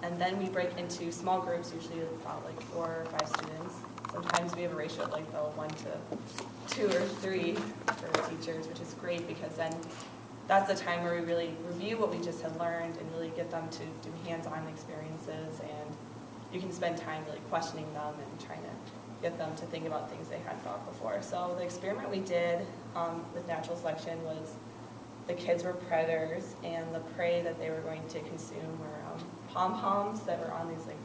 And then we break into small groups, usually about like 4 or 5 students. Sometimes we have a ratio of like 1 to 2 or 3 for teachers, which is great because then that's the time where we really review what we just had learned and really get them to do hands-on experiences, and you can spend time really questioning them and trying to get them to think about things they hadn't thought before. So the experiment we did with natural selection was the kids were predators, and the prey that they were going to consume were pom-poms that were on these like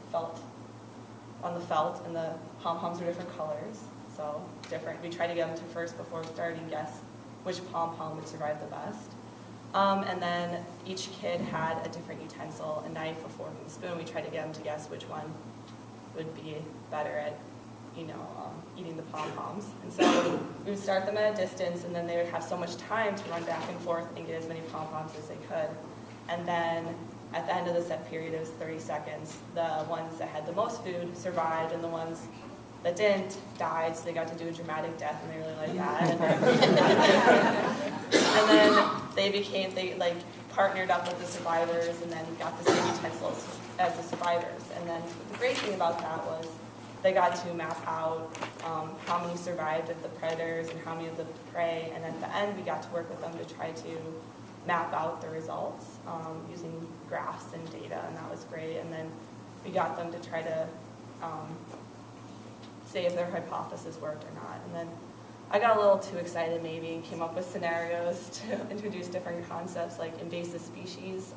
on the felt, and the pom-poms were different colors, so different. We tried to get them to first, before starting, guess which pom-pom would survive the best. And then each kid had a different utensil, a knife, a fork, and a spoon. We tried to get them to guess which one would be better at, eating the pom-poms. And so we would start them at a distance, and then they would have so much time to run back and forth and get as many pom-poms as they could. And then at the end of the set period, it was 30 seconds. The ones that had the most food survived, and the ones that didn't died, so they got to do a dramatic death, and they really liked that. And then they partnered up with the survivors, and then got the same utensils as the survivors. And then the great thing about that was they got to map out how many survived of the predators and how many of the prey, and at the end we got to work with them to try to map out the results using graphs and data, and that was great. And then we got them to try to say if their hypothesis worked or not. And then I got a little too excited maybe and came up with scenarios to introduce different concepts like invasive species.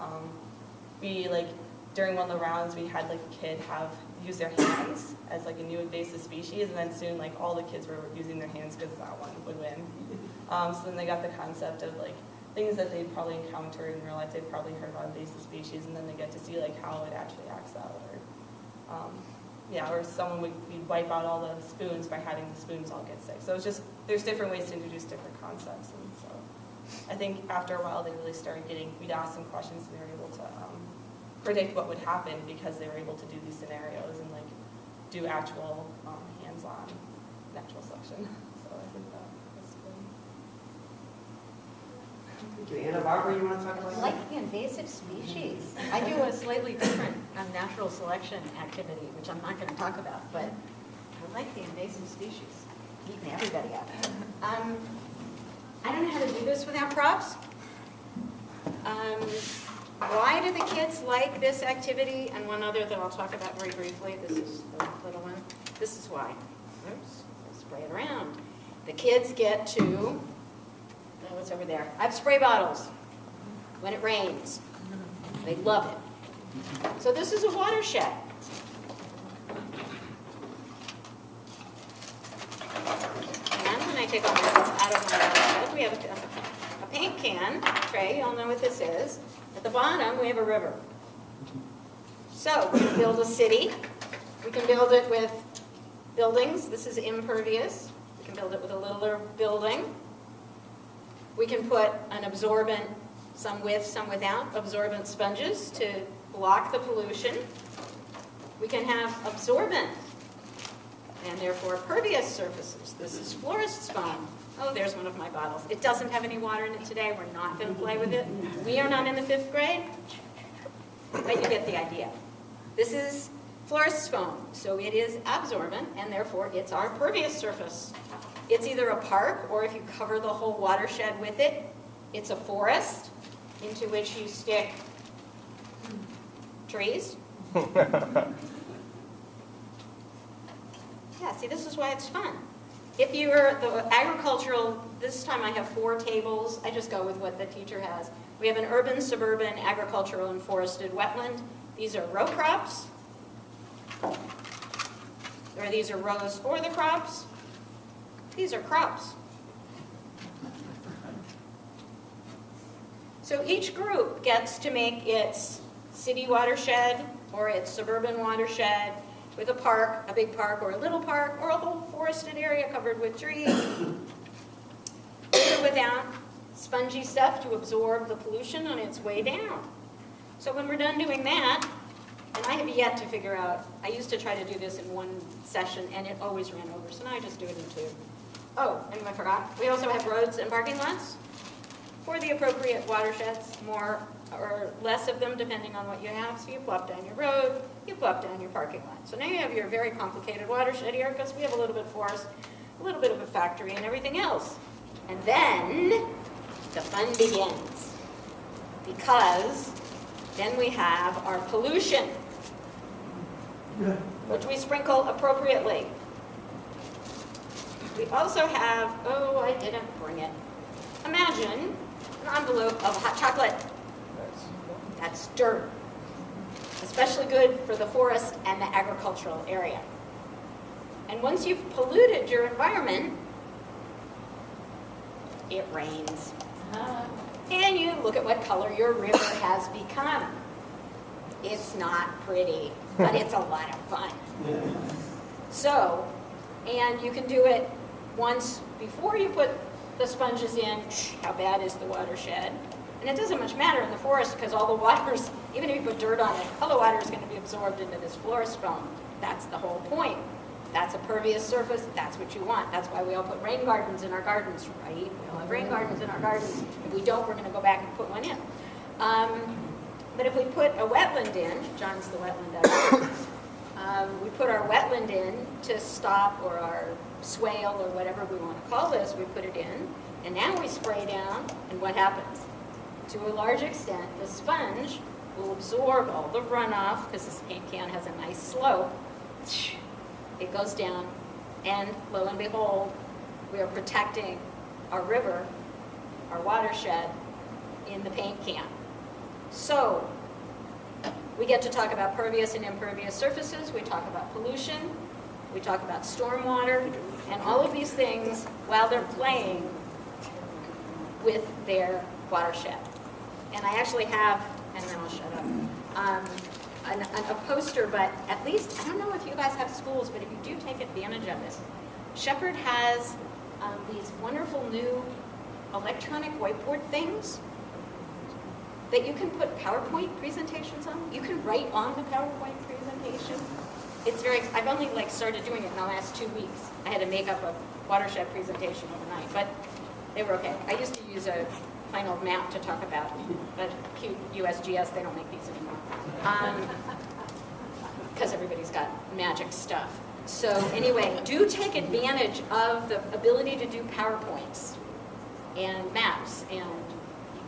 During one of the rounds we had like a kid use their hands as like a new invasive species, and then soon like all the kids were using their hands because that one would win. So then they got the concept of like things that they'd probably encountered in real life. They'd probably heard about invasive species, and then they get to see like how it actually acts out. Or we'd wipe out all the spoons by having the spoons all get sick. So it's just, there's different ways to introduce different concepts. And so I think after a while they really started we'd ask them questions, and they were able to predict what would happen because they were able to do these scenarios and like do actual hands-on natural selection. So I think that was good. Thank you. Anna, Barbara, you want to talk about that? I like the invasive species. I do a slightly different natural selection activity, which I'm not going to talk about, but I like the invasive species. Keeping everybody up. I don't know how to do this without props. Why do the kids like this activity? And one other that I'll talk about very briefly. This is the little one. This is why. Oops, I'll spray it around. The kids get to, what's over there? I have spray bottles when it rains. They love it. So this is a watershed. And when I take all my stuff out of my watershed, we have a paint can tray. You all know what this is. At the bottom, we have a river. So we can build a city. We can build it with buildings. This is impervious. We can build it with a littler building. We can put an absorbent, some with, some without, absorbent sponges to block the pollution. We can have absorbent and therefore pervious surfaces. This is florist's foam. Oh, there's one of my bottles. It doesn't have any water in it today. We're not going to play with it. We are not in the 5th grade, but you get the idea. This is florist's foam, so it is absorbent, and therefore it's our pervious surface. It's either a park, or if you cover the whole watershed with it, it's a forest into which you stick trees. Yeah, see, this is why it's fun. If you are the agricultural, this time I have 4 tables. I just go with what the teacher has. We have an urban, suburban, agricultural, and forested wetland. These are row crops. Or these are rows for the crops. These are crops. So each group gets to make its city watershed or its suburban watershed with a park, a big park, or a little park, or a whole forested area covered with trees. With or without spongy stuff to absorb the pollution on its way down. So when we're done doing that, and I have yet to figure out, I used to try to do this in one session, and it always ran over, so now I just do it in 2. Oh, and I forgot, we also have roads and parking lots for the appropriate watersheds, more or less of them depending on what you have. So you plop down your road, you plop down your parking lot. So now you have your very complicated watershed here because we have a little bit of forest, a little bit of a factory and everything else. And then the fun begins, because then we have our pollution, which we sprinkle appropriately. We also have, oh, I didn't bring it. Imagine an envelope of hot chocolate. That's dirt, especially good for the forest and the agricultural area. And once you've polluted your environment, it rains. And you look at what color your river has become. It's not pretty, but it's a lot of fun. So, and you can do it once before you put the sponges in. How bad is the watershed? And it doesn't much matter in the forest because all the water's, even if you put dirt on it, all the water is going to be absorbed into this forest foam. That's the whole point. That's a pervious surface. That's what you want. That's why we all put rain gardens in our gardens, right? We all have rain gardens in our gardens. If we don't, we're going to go back and put one in. But if we put a wetland in, John's the wetland expert, we put our wetland in to stop, or our swale, or whatever we want to call this, we put it in, and now we spray down, and what happens? To a large extent, the sponge will absorb all the runoff, because this paint can has a nice slope. It goes down, and lo and behold, we are protecting our river, our watershed, in the paint can. So, we get to talk about pervious and impervious surfaces, we talk about pollution, we talk about stormwater, and all of these things while they're playing with their watershed. And I actually have, and then I'll shut up, a poster, but at least, I don't know if you guys have schools, but if you do take advantage of it, Shepherd has these wonderful new electronic whiteboard things that you can put PowerPoint presentations on. You can write on the PowerPoint presentation. It's very, I've only started doing it in the last 2 weeks. I had to make up a watershed presentation overnight, but they were okay. I used to use a plain old map to talk about, but cute USGS, they don't make these anymore. Because everybody's got magic stuff. So anyway, do take advantage of the ability to do PowerPoints and maps, and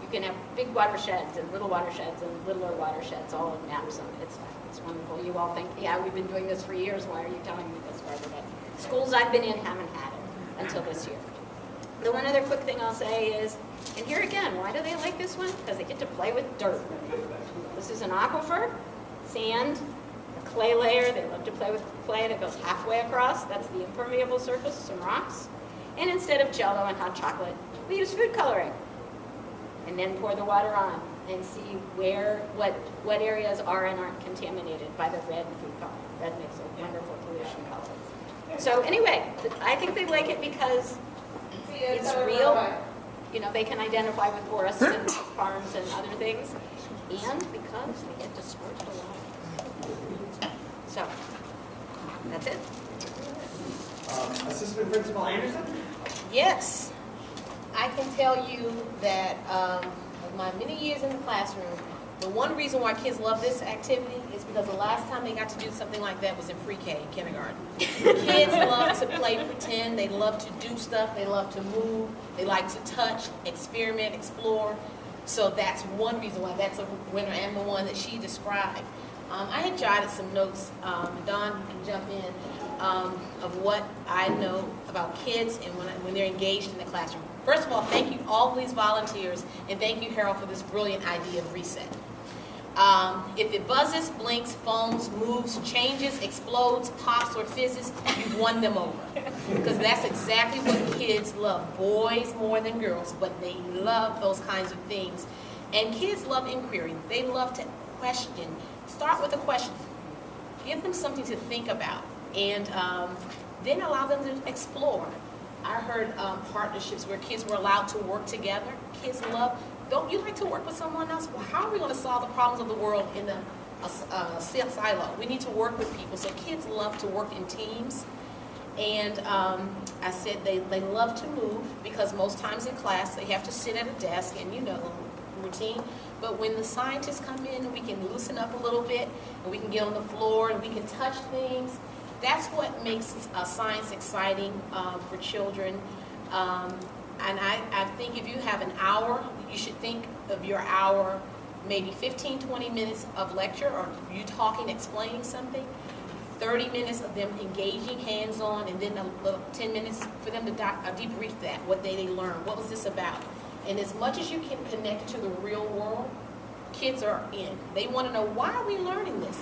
you can have big watersheds and little watersheds and littler watersheds, all in maps, and it's fun. It's wonderful. You all think, yeah, we've been doing this for years, why are you telling me this, Barbara? But schools I've been in haven't had it until this year. The one other quick thing I'll say is, and here again, why do they like this one? Because they get to play with dirt. This is an aquifer, sand, a clay layer. They love to play with clay that goes halfway across. That's the impermeable surface, some rocks. And instead of Jell-O and hot chocolate, we use food coloring. And then pour the water on and see what areas are and aren't contaminated by the red food coloring. Red makes a wonderful pollution color. So anyway, I think they like it because it's real. You know, they can identify with forests and farms and other things, and because they get to squirt a lot. So, that's it. Assistant Principal Anderson? Yes, I can tell you that of my many years in the classroom, the one reason why kids love this activity is because the last time they got to do something like that was in pre-K, kindergarten. Kids love to play pretend, they love to do stuff, they love to move, they like to touch, experiment, explore. So that's one reason why that's a winner, and the one that she described. I had jotted some notes, Dawn can jump in, of what I know about kids and when they're engaged in the classroom. First of all, thank you all these volunteers, and thank you, Harold, for this brilliant idea of reset. If it buzzes, blinks, foams, moves, changes, explodes, pops, or fizzes, you've won them over. Because that's exactly what kids love. Boys more than girls, but they love those kinds of things. And kids love inquiry. They love to question. Start with a question. Give them something to think about, and then allow them to explore. I heard partnerships where kids were allowed to work together. Kids love, don't you like to work with someone else? Well, how are we going to solve the problems of the world in a silo? We need to work with people. So kids love to work in teams. And I said they love to move because most times in class they have to sit at a desk and, you know, routine. But when the scientists come in, we can loosen up a little bit, and we can get on the floor, and we can touch things. That's what makes science exciting for children. And I think if you have an hour, you should think of your hour, maybe 15, 20 minutes of lecture, or you talking, explaining something, 30 minutes of them engaging hands-on, and then a little 10 minutes for them to debrief that, what they learned, what was this about. And as much as you can connect to the real world, kids are in. They want to know, why are we learning this?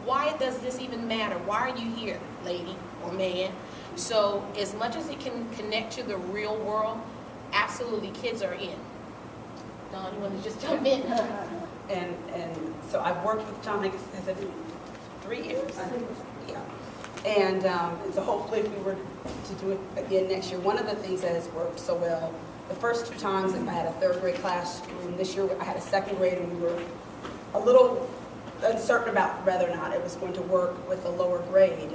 Why does this even matter? Why are you here, lady or man? So as much as it can connect to the real world, absolutely kids are in. Dawn, you want to just jump in? And so I've worked with John, I guess, has it been 3 years? I think Yeah. And so hopefully if we were to do it again next year, one of the things that has worked so well, the first 2 times I had a 3rd grade classroom. This year I had a 2nd grade, and we were a little uncertain about whether or not it was going to work with a lower grade.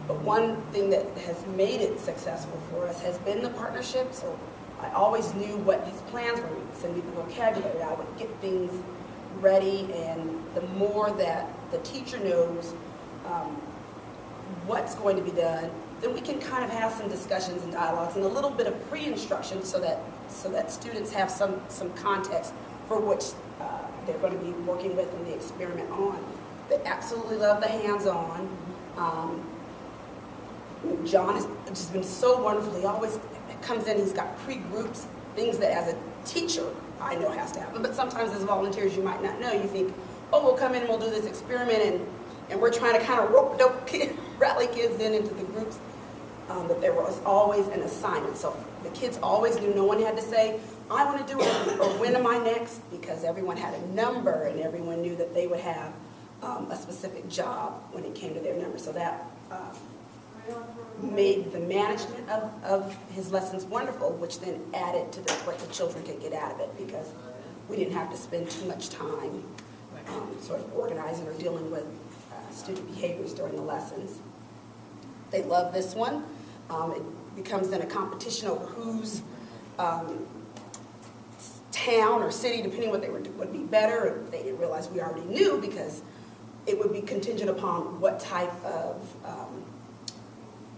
But one thing that has made it successful for us has been the partnership. So I always knew what these plans were. We would send me the vocabulary. I would get things ready, and the more that the teacher knows what's going to be done, then we can kind of have some discussions and dialogues and a little bit of pre-instruction so that students have some context for which they're going to be working with and the experiment on. They absolutely love the hands-on. John has just been so wonderful. He always comes in, he's got pre-groups, things that as a teacher I know has to happen. But sometimes as volunteers you might not know. You think, oh, we'll come in and we'll do this experiment, and we're trying to kind of rally kids into the groups. But there was always an assignment. So the kids always knew. No one had to say, I want to do it, or when am I next? Because everyone had a number, and everyone knew that they would have a specific job when it came to their number. So that made the management of his lessons wonderful, which then added to what the children could get out of it, because we didn't have to spend too much time sort of organizing or dealing with student behaviors during the lessons. They love this one. It becomes then a competition over whose town or city, depending what they would be better. They didn't realize we already knew, because it would be contingent upon what type of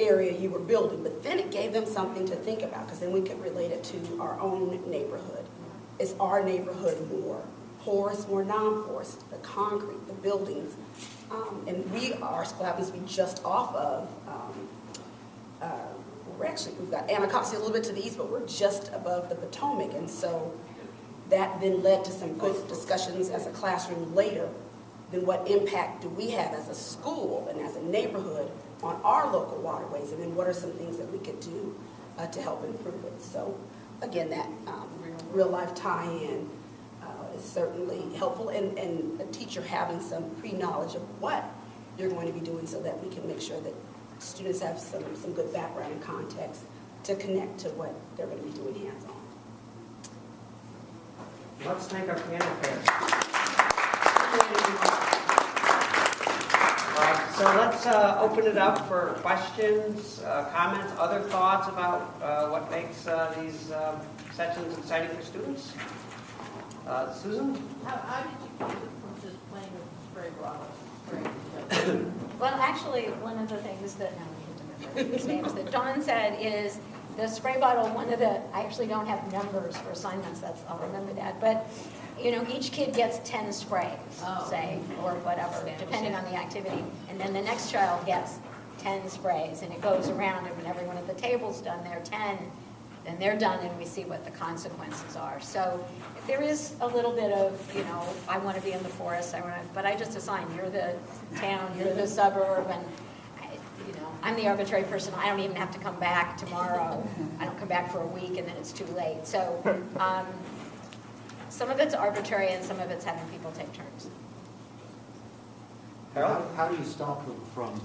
area you were building. But then it gave them something to think about, because then we could relate it to our own neighborhood. Is our neighborhood more porous, more non-porous? The concrete, the buildings. And our school happens to be just off of, we've got Anacostia a little bit to the east, but we're just above the Potomac. And so that then led to some good discussions as a classroom later. Then what impact do we have as a school and as a neighborhood on our local waterways? And then what are some things that we could do to help improve it? So again, that real life tie-in is certainly helpful, and a teacher having some pre-knowledge of what you're going to be doing, so that we can make sure that students have some good background and context to connect to what they're going to be doing hands-on. Let's thank our piano players. So let's open it up for questions, comments, other thoughts about what makes these sessions exciting for students. Susan? How did you keep it from just playing with spray bottles? Well, actually, one of the things that, no, we didn't remember these names, that Dawn said is the spray bottle, I actually don't have numbers for assignments, I'll remember that, but, each kid gets 10 sprays, say, or whatever, depending on the activity, and then the next child gets 10 sprays, and it goes around, and when everyone at the table's done their 10, then they're done, and we see what the consequences are. So if there is a little bit of, I want to be in the forest, but I just assign, you're the town, you're the suburb, and I'm the arbitrary person. I don't even have to come back tomorrow. I don't come back for a week, and then it's too late. So some of it's arbitrary, and some of it's having people take turns. Harold? How do you stop them from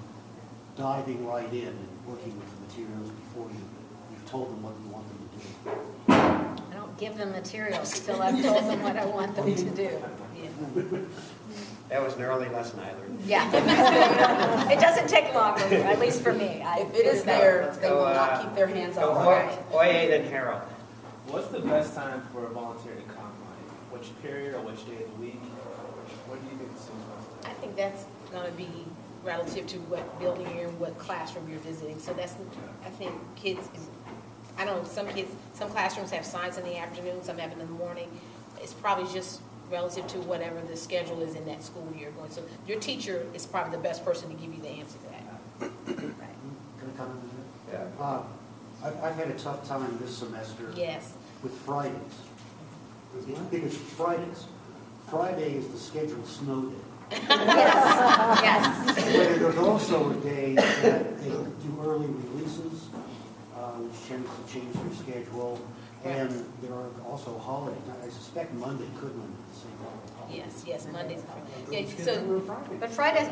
diving right in and working with the materials before you've told them what you want them to do? I don't give them materials until I've told them what I want them to do. Yeah. That was an early lesson I learned. Yeah. It doesn't take long, at least for me. If it is there, they will not keep their hands off. Right. Oye, then Harold. What's the best time for a volunteer to come? Like, which period or which day of the week? What do you think the students must do? I think that's gonna be relative to what building you're in, what classroom you're visiting. So that's, I think kids, I don't know, some classrooms have science in the afternoon, some have it in the morning. It's probably just relative to whatever the schedule is in that school year going. So your teacher is probably the best person to give you the answer to that. Right. Can I comment on that? Yeah. I've had a tough time this semester Yes. with Fridays. Because Friday is the scheduled snow day. Yes. But there's also a day that they do early releases, which tends to change their schedule. And there are also holidays. I suspect Monday could run at the same level. Yes, Mondays. Yeah, Those kids so, were Friday. But Fridays,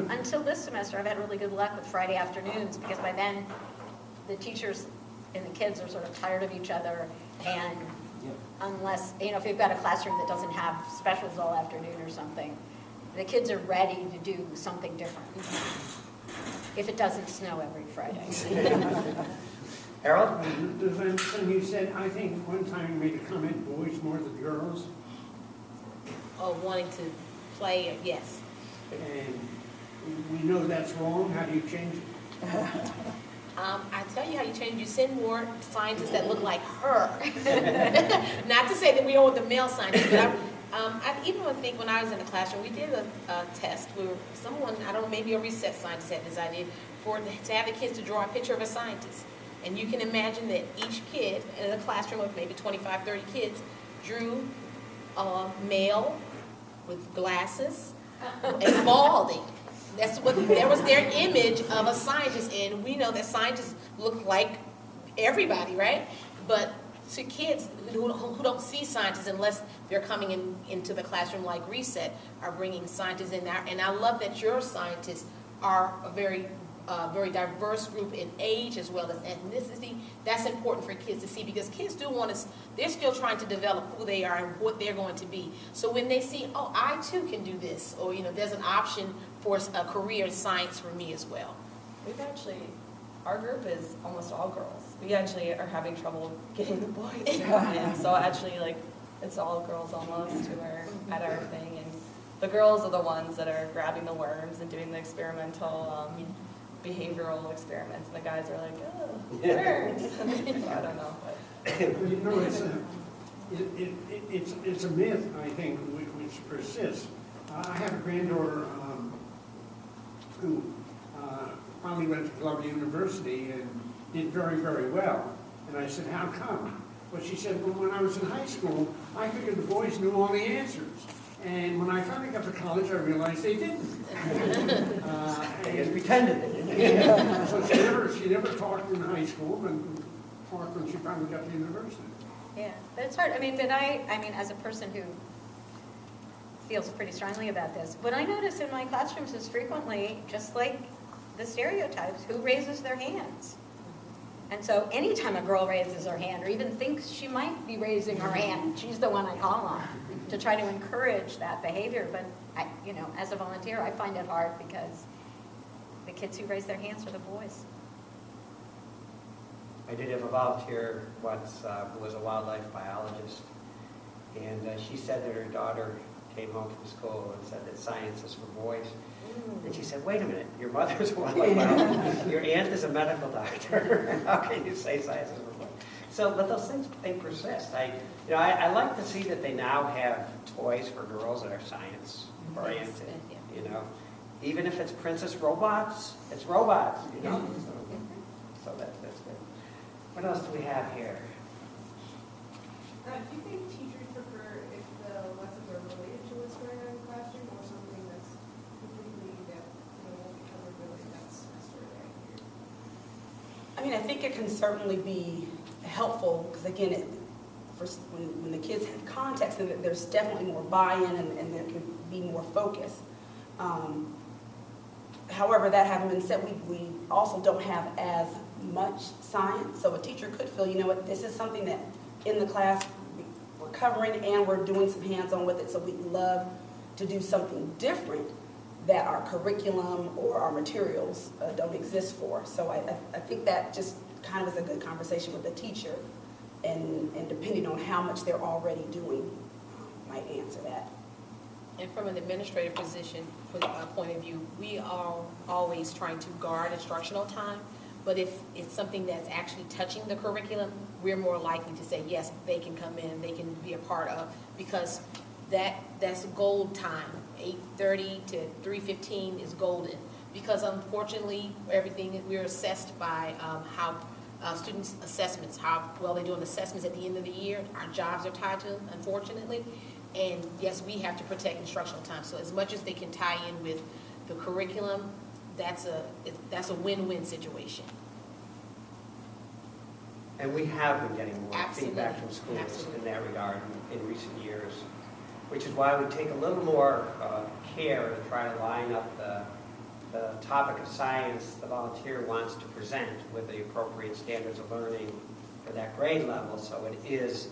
until this semester, I've had really good luck with Friday afternoons, because by then, the teachers and the kids are sort of tired of each other, and Yep. unless, if you've got a classroom that doesn't have specials all afternoon or something, the kids are ready to do something different, if it doesn't snow every Friday. Harold? There's something you said, I think one time you made a comment, boys more than girls, oh, wanting to play, yes. and we know that's wrong. How do you change it? I tell you how you change. You send more scientists that look like her. Not to say that we don't want the male scientists, but I even think when I was in the classroom, we did a test where someone, I don't know, maybe a research scientist had this idea, to have the kids to draw a picture of a scientist. And you can imagine that each kid in a classroom of maybe 25, 30 kids drew a male with glasses and balding. That was their image of a scientist, and we know that scientists look like everybody, right? But to kids who don't see scientists unless they're coming into the classroom like Reset, are bringing scientists in there. And I love that your scientists are a very diverse group in age as well as ethnicity. That's important for kids to see, because kids do want to, they're still trying to develop who they are and what they're going to be. So when they see, oh, I too can do this, or there's an option for a career in science for me as well. Our group is almost all girls. We actually are having trouble getting the boys to come in. So actually, it's all girls almost who are at our thing. And the girls are the ones that are grabbing the worms and doing the experimental behavioral experiments. And the guys are like, oh, worms. So I don't know. But. It's a myth, I think, which persists. I have a granddaughter who finally went to Columbia University and did very, very well. And I said, how come? Well, she said, well, when I was in high school, I figured the boys knew all the answers. And when I finally got to college, I realized they didn't. They just pretended they didn't. So she never talked in high school, but talked when she finally got to university. Yeah, but it's hard. But I as a person who feels pretty strongly about this, what I notice in my classrooms is frequently, just like the stereotypes, who raises their hands. And so anytime a girl raises her hand, or even thinks she might be raising her hand, she's the one I call on to try to encourage that behavior. But as a volunteer, I find it hard, because the kids who raise their hands are the boys. I did have a volunteer once who was a wildlife biologist, and she said that her daughter came home from school and said that science is for boys. And she said, wait a minute, your mother's a wildlife biologist, your aunt is a medical doctor. How can you say science is for boys? So, but those things, they persist. I like to see that they now have toys for girls that are science oriented. Even if it's princess robots, it's robots. So that's good. What else do we have here? Do you think teachers prefer if the lessons are related to what's going on in the classroom, or something that's completely that won't be covered really that semester right here? I think it can certainly be helpful, because again, when the kids have context, then there's definitely more buy-in, and there can be more focus. However, that having been said, we also don't have as much science, so a teacher could feel, this is something that in the class we're covering, and we're doing some hands-on with it, so we'd love to do something different that our curriculum or our materials don't exist for. So I think that just kind of is a good conversation with the teacher, and depending on how much they're already doing might answer that. And from an administrative position, point of view, we are always trying to guard instructional time, but if it's something that's actually touching the curriculum, we're more likely to say, yes, they can come in, they can be a part of, because that's gold time. 8:30 to 3:15 is golden, because unfortunately, everything, we're assessed by how students' assessments, how well they do on assessments at the end of the year. Our jobs are tied to them, unfortunately. And yes, we have to protect instructional time. So as much as they can tie in with the curriculum, that's a win-win situation. And we have been getting more Absolutely. feedback from schools Absolutely. in that regard in recent years, which is why we take a little more care to try to line up the topic of science the volunteer wants to present with the appropriate standards of learning for that grade level, so it is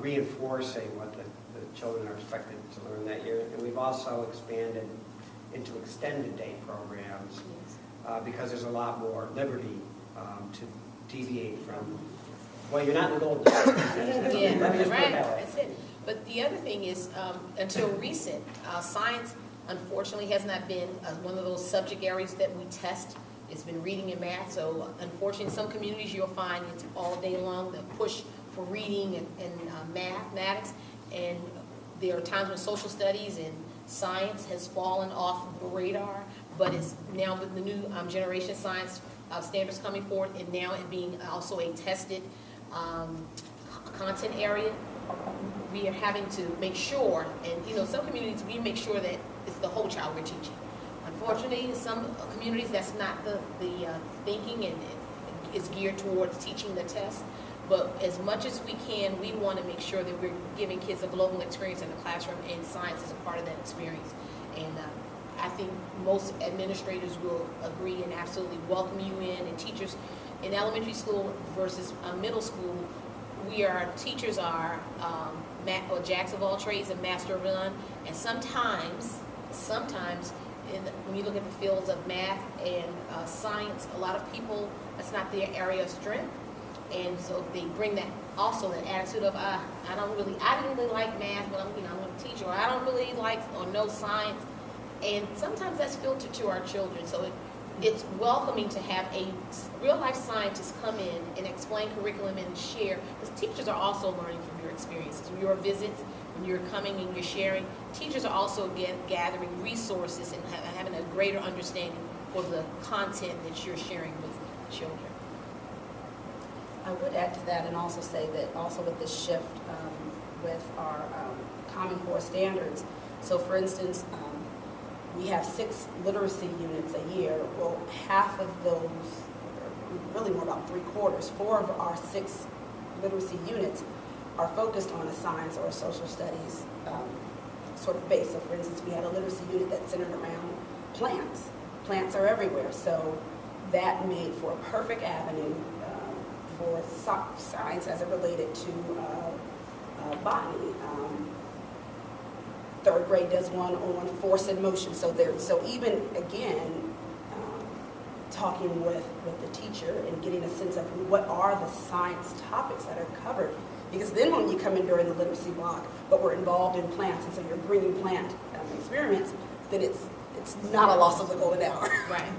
reinforcing what the children are expected to learn that year. And we've also expanded into extended day programs because there's a lot more liberty to deviate from, well, you're not in the golden Yeah, Let me just put it right, that way. that's it. But the other thing is, until recent, science unfortunately has not been one of those subject areas that we test. It's been reading and math, so unfortunately in some communities you'll find it's all day long, the push for reading and mathematics, and there are times when social studies and science has fallen off the radar, but it's now with the new generation science standards coming forward, and now it being also a tested content area, we are having to make sure, and some communities we make sure that it's the whole child we're teaching. Unfortunately, in some communities that's not the thinking, and it's geared towards teaching the test. But as much as we can, we want to make sure that we're giving kids a global experience in the classroom, and science is a part of that experience. And I think most administrators will agree and absolutely welcome you in, and teachers in elementary school versus middle school, teachers are jacks of all trades and master of none, and sometimes when you look at the fields of math and science, a lot of people, that's not their area of strength. And so they bring that attitude of, I didn't really like math when I'm a teacher, or I don't really like or know science. And sometimes that's filtered to our children. So it's welcoming to have a real life scientist come in and explain curriculum and share, because teachers are also learning from your experiences, from your visits, when you're coming and you're sharing. Teachers are also gathering resources and having a greater understanding for the content that you're sharing with children. I would add to that and also say that also with this shift with our Common Core standards. So for instance, we have 6 literacy units a year. Well, half of those, really more about 3/4, 4 of our 6 literacy units are focused on a science or a social studies sort of base. So for instance, we had a literacy unit that's centered around plants. Plants are everywhere. So that made for a perfect avenue for science as it related to botany. 3rd grade does one on force and motion. So even again, talking with the teacher and getting a sense of what are the science topics that are covered. Because then when you come in during the literacy block, but we're involved in plants, and so you're bringing plant experiments, then it's not a loss of the golden hour. Right.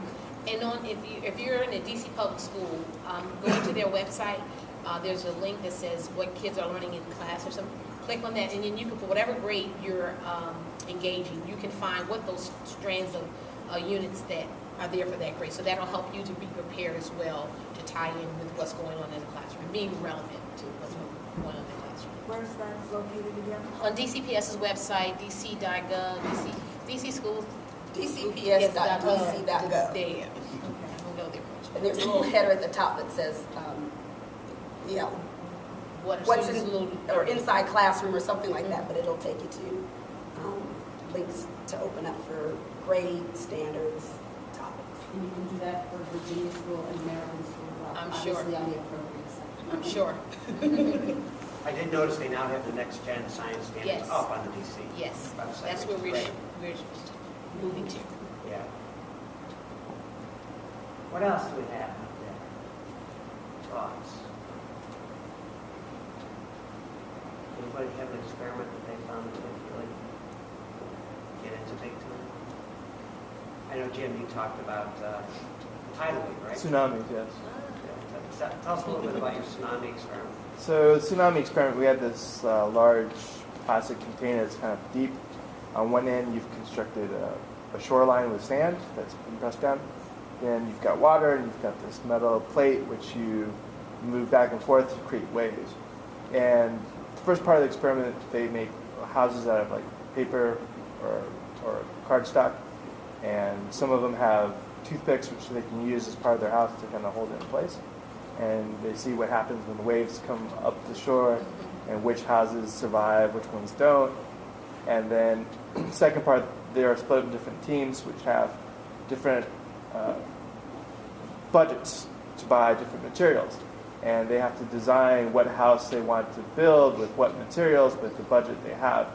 And if you're in a DC public school, going to their website, there's a link that says what kids are learning in class or something. Click on that, and then you can, for whatever grade you're engaging, you can find what those strands of units that are there for that grade. So that'll help you to be prepared as well to tie in with what's going on in the classroom, being relevant to what's going on in the classroom. Where's that located again? On DCPS's website, dc.gov, DC schools. dcps.dc.gov. There. We'll go there. And there's a little header at the top that says, what's in, or inside classroom or something like that, but it'll take you to links to open up for grade standards topics. And you can do that for Virginia School and Maryland School as well. I'm sure. Obviously on the appropriate side. I'm sure. I did notice they now have the next gen science standards Yes. up on the DC Yes, website. that's where which is we're moving to. Yeah. What else do we have out there? Thoughts? anybody have an experiment that they found that they really get into big time? I know, Jim, you talked about tidal wave, right? Tsunamis, yes. Yeah, tell us a little bit about your tsunami experiment. So tsunami experiment, we had this large plastic container that's kind of deep. On one end, you've constructed a shoreline with sand that's been pressed down. Then you've got water, and you've got this metal plate which you move back and forth to create waves. And the first part of the experiment, they make houses out of like paper or cardstock, and some of them have toothpicks which they can use as part of their house to kind of hold it in place. And they see what happens when the waves come up the shore and which houses survive, which ones don't. And then second part, they are split up in different teams which have different budgets to buy different materials. And they have to design what house they want to build with what materials with the budget they have.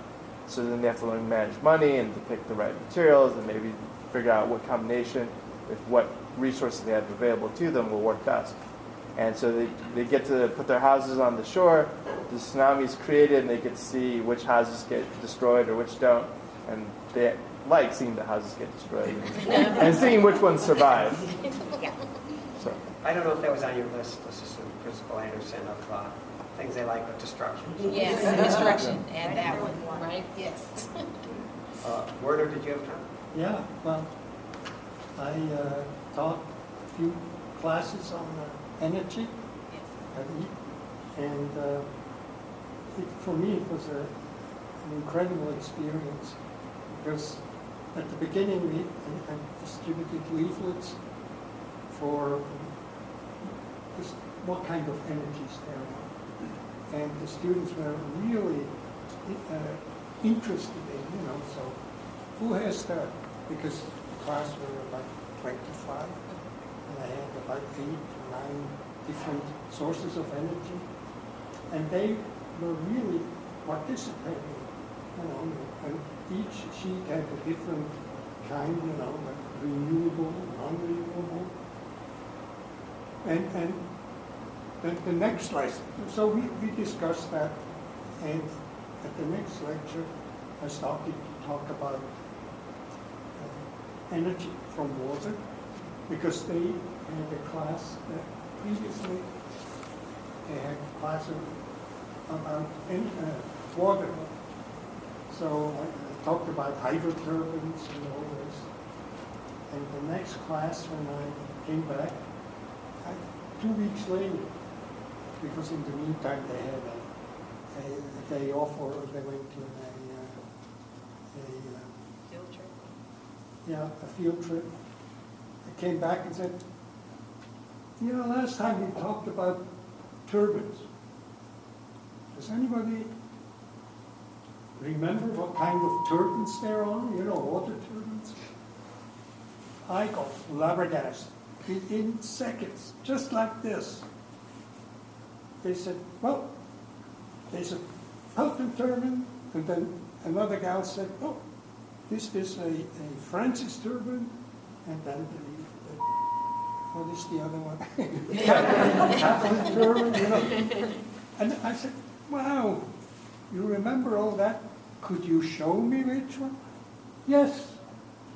So then they have to learn to manage money and to pick the right materials and maybe figure out what combination with what resources they have available to them will work best. And so they get to put their houses on the shore, the tsunami is created, and they get to see which houses get destroyed or which don't. And they like seeing the houses get destroyed and seeing which ones survive. So. I don't know if that was on your list, Assistant Principal Anderson, of things they like with destruction. Yes, destruction, and that one, right? Yes. Werner, did you have time? Yeah, well, I taught a few classes on energy, and for me it was an incredible experience because at the beginning I distributed leaflets for just what kind of energies there are, and the students were really interested in, so who has that? Because the class were about 25, and I had about 8 or 9 different sources of energy, and they were really participating, and each sheet had a different kind, like renewable, non-renewable, and the next lesson. So we discussed that, and at the next lecture, I started to talk about energy from water, because they had a class previously, they had a class about water. So I talked about hydroturbines and all this. And the next class, when I came back, 2 weeks later, because in the meantime they had a day off, or they went to Field trip. Yeah, a field trip. I came back and said, last time we talked about turbines. Does anybody remember what kind of turbines they're on? Water turbines? I got flabbergasted in seconds, just like this. They said, well, there's a Pelton turbine, and then another gal said, oh, this is a Francis turbine, and then what is the other one? Kaplan turbine, And I said, wow, you remember all that? Could you show me which one? Yes.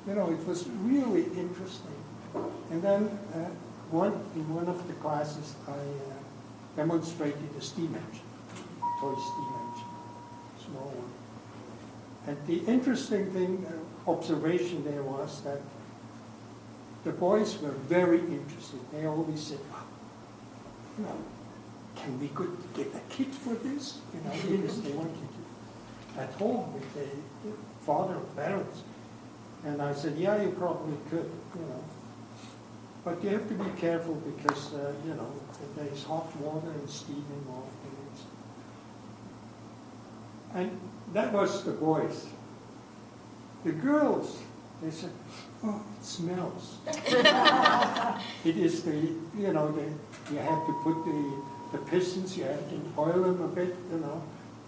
It was really interesting. And then in one of the classes, I demonstrated a steam engine, toy steam engine, small one. And the interesting thing, observation there was that the boys were very interested. They always said, can we get a kit for this? Because they wanted to at home with the father or parents. And I said, yeah, you probably could, But you have to be careful because, there's hot water and steam involved in it. And that was the boys. The girls, they said, oh, it smells. It is you have to put the pistons, you have to oil them a bit,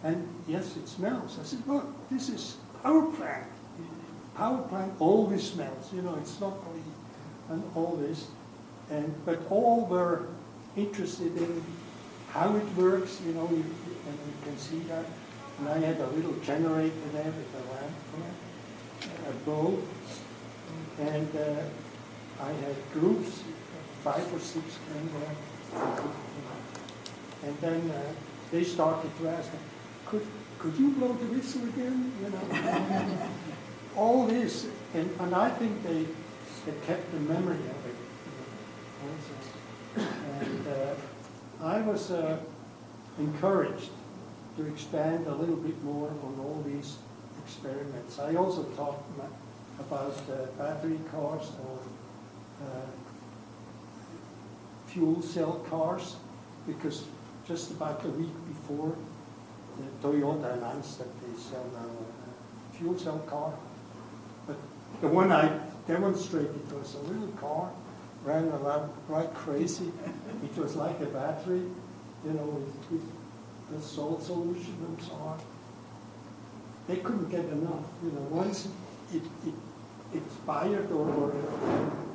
and yes, it smells. I said, well, this is power plant. Power plant always smells, it's not really, and all this. But all were interested in how it works, and you can see that. And I had a little generator there with a lamp, a bulb, and I had groups, 5 or 6 came there. And then they started to ask, could you blow the whistle again? You know, all this, and I think they kept the memory of it. You know, also. And I was encouraged to expand a little bit more on all these experiments. I also talked about battery cars or fuel cell cars, because just about the week before, Toyota announced that they sell now a fuel cell car. But the one I demonstrated was a little car, ran around like crazy. It was like a battery, you know, with the salt solution and so on. They couldn't get enough. You know, once it expired or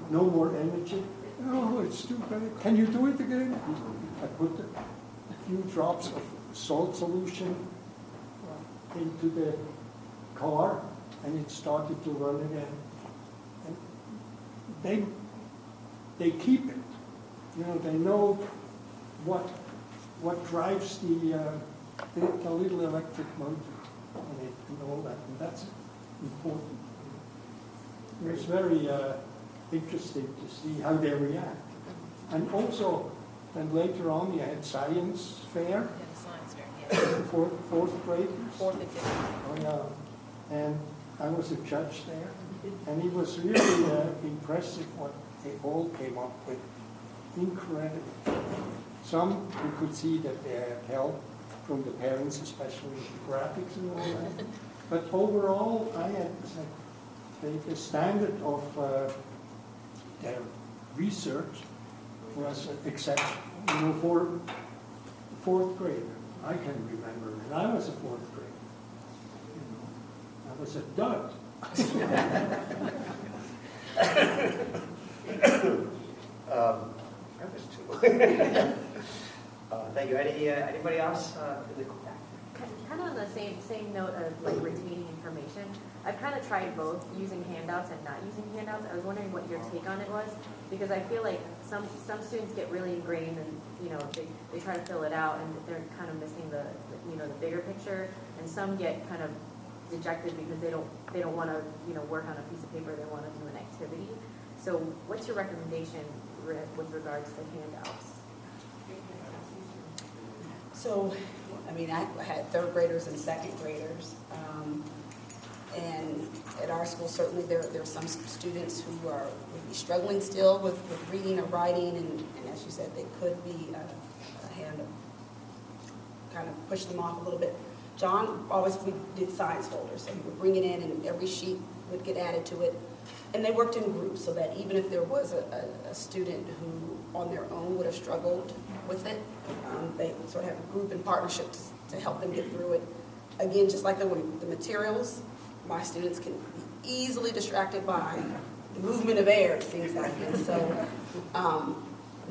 no more energy, oh, it's too bad. Can you do it again? I put a few drops of salt solution into the car, and it started to run again. And they keep it. You know, they know what drives the little electric motor on it and all that, and that's important. It was very interesting to see how they react. And also, then later on, you had science fair. Yeah, the science fair, yeah. Fourth graders. 4th and 5th. Oh, yeah. And I was a judge there, and it was really impressive what they all came up with. Incredible. Some you could see that they had help from the parents, especially with the graphics and all that. But overall, I had the standard of their research was exceptional. You know, for 4th grader, I can remember, and I was a 4th grader. You know, I was a dud. I was too. Thank you. Anybody else? Kind of on the same note of like retaining information, I've kind of tried both, using handouts and not using handouts. I was wondering what your take on it was, because I feel like some students get really ingrained and, you know, they try to fill it out and they're kind of missing the bigger picture, and some get kind of dejected because they don't want to, you know, work on a piece of paper. They want to do an activity. So what's your recommendation with regards to handouts? So, I mean, I had 3rd graders and 2nd graders. And at our school, certainly there are some students who are maybe struggling still with reading or writing, and as you said, they could be a hand to kind of push them off a little bit. John we did science folders, so he would bring it in and every sheet would get added to it. And they worked in groups so that even if there was a student who on their own would have struggled with it, they sort of have a group and partnership to help them get through it. Again, just like the materials, my students can be easily distracted by the movement of air, it seems like. And so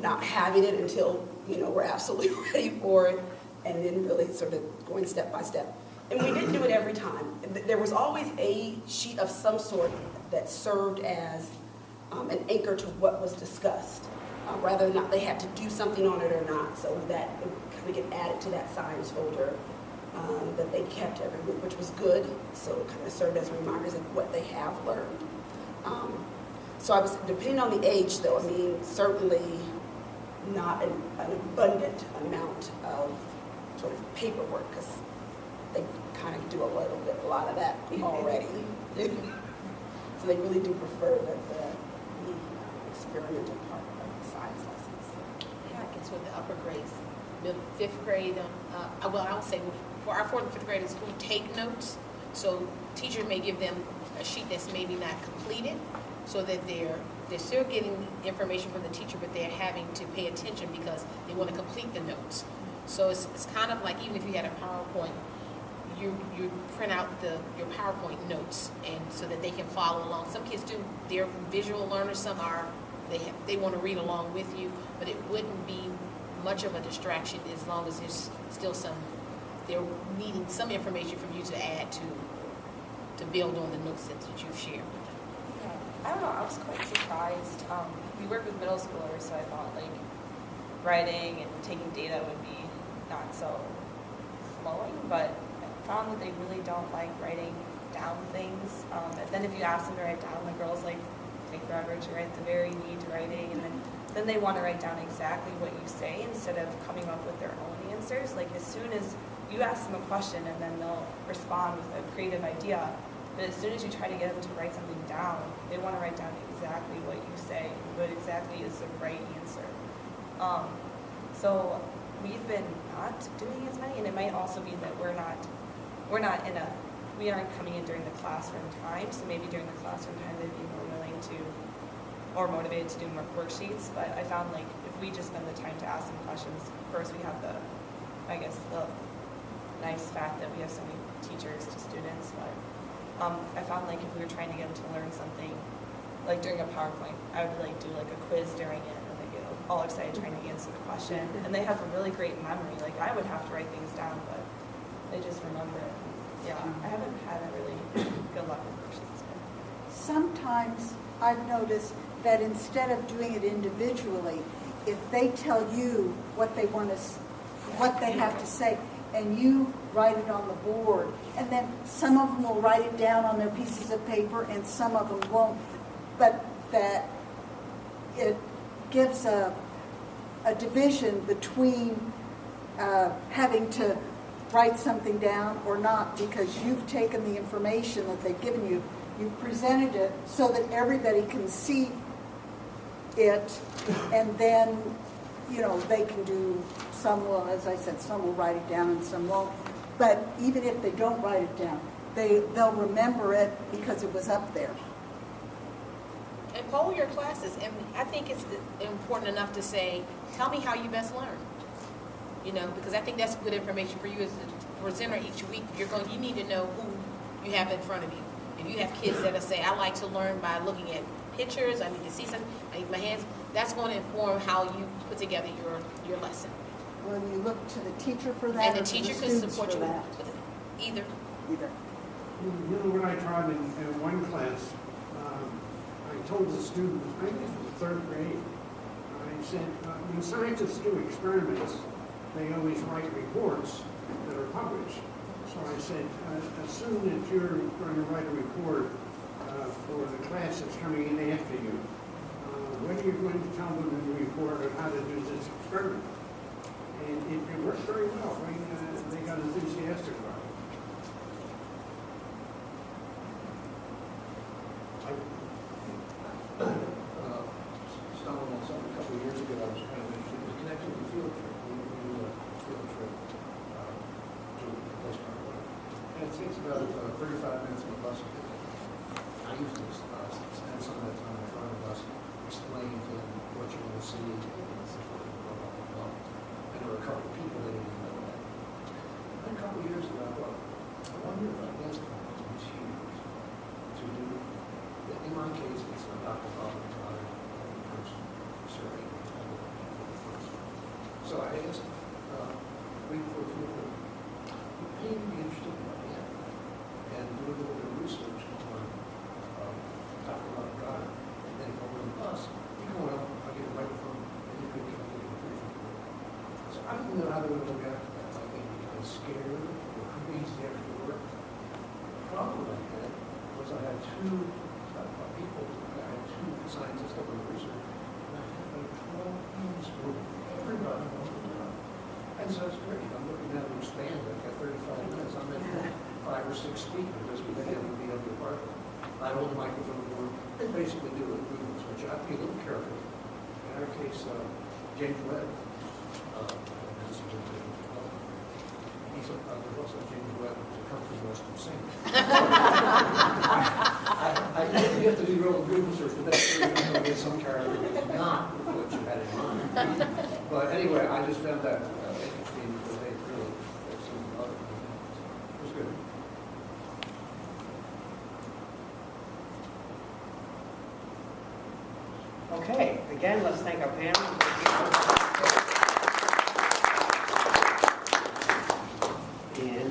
not having it until, you know, we're absolutely ready for it, and then really sort of going step by step. And we didn't do it every time. There was always a sheet of some sort that served as an anchor to what was discussed, rather than not they had to do something on it or not. So that it would kind of get added to that science folder that they kept every week, which was good. So it kind of served as reminders of what they have learned. So I was, depending on the age though, I mean, certainly not an abundant amount of sort of paperwork, because they kind of do a lot of that already. So they really do prefer the experimental part of the science lessons. Yeah, I guess with the upper grades, 5th grade, well, I would say for our 4th and 5th graders who take notes, so teacher may give them a sheet that's maybe not completed, so that they're still getting information from the teacher, but they're having to pay attention because they want to complete the notes. So it's kind of like, even if you had a PowerPoint, you print out your PowerPoint notes, and so that they can follow along. Some kids do, they're visual learners, some are, they want to read along with you, but it wouldn't be much of a distraction as long as there's still some they're needing some information from you to add to build on the notes that you've shared with them. Yeah. I don't know, I was quite surprised. We work with middle schoolers, so I thought like writing and taking data would be not so flowing, but I found that they really don't like writing down things. And then if you ask them to write down, the girls like take forever to write the very neat writing, and then they want to write down exactly what you say instead of coming up with their own answers. Like as soon as you ask them a question and then they'll respond with a creative idea, but as soon as you try to get them to write something down, they want to write down exactly what you say, what exactly is the right answer. So we've been not doing as many, and it might also be that we aren't coming in during the classroom time, so maybe during the classroom time they'd be more willing to, or motivated to do more worksheets. But I found like if we just spend the time to ask them questions, first we have the nice fact that we have so many teachers to students, but I found like if we were trying to get them to learn something, like during a PowerPoint, I would like do like a quiz during it, and they get all excited trying to answer the question, and they have a really great memory. Like I would have to write things down, but they just remember it. Yeah, I haven't had a really good luck with worksheets. Sometimes I've noticed that instead of doing it individually, if they tell you what they want to, what they have to say, and you write it on the board, and then some of them will write it down on their pieces of paper, and some of them won't, but that it gives a division between having to write something down or not, because you've taken the information that they've given you, you've presented it so that everybody can see it, and then, you know, they can do, some will, as I said, some will write it down and some won't. But even if they don't write it down, they'll remember it because it was up there. And poll your classes, and I think it's important enough to say, tell me how you best learn. You know, because I think that's good information for you as a presenter each week. You need to know who you have in front of you. If you have kids that say, I like to learn by looking at pictures, I need to see something, I need my hands, that's going to inform how you put together your lesson. Well, you look to the teacher for that, and the or teacher the could students support for you that? with either. Either. You know, when I taught in one class, I told the students, I think it was the third grade, I said, when scientists do experiments, they always write reports that are published. So I said, assume that you're going to write a report for the class that's coming in after you. What are you going to tell them in the report on how to do this experiment? And it worked very well. They got enthusiastic about it. I stumbled on something a couple of years ago. I was kind of interested. It was connected to the field trip. We do a field trip to the place park. And it takes about 35 minutes on the bus. I usually spend some of that time in front of the bus explaining to them what you're going to see and so forth and blah, blah, blah, blah. And there were a couple of people that didn't even know that. And then a couple of years ago, I thought, I wonder if I asked them to choose to do, in my case, it's a Dr. Bob person survey. So I asked, read for a few of them, you may be interested in what we have, and do a little bit of research on Dr. Bob Goddard, and then go over the bus. You go out, I'll get a microphone, and you could come get a briefing. So I didn't know how they would look after that. Like they'd be kind of scared or crazy after work. The problem I had was I had two people, I had two scientists that were research, and I had like 12 in this group. Everybody wanted to know. And so it's great. I'm looking now to expand. I've got 35 minutes. I'm at 5 or 6 speakers this week. They haven't been able to part. I hold the microphone board. They basically do it movements, which I have to be a little careful. In our case, James Webb. There's also James Webb, who's a country western singer. You have to do real good research, but that's where you're going to get some character that's not what you had in mind. But anyway, I just found that interesting because they really seemed to love it. It was good. Okay, again, let's thank our panel.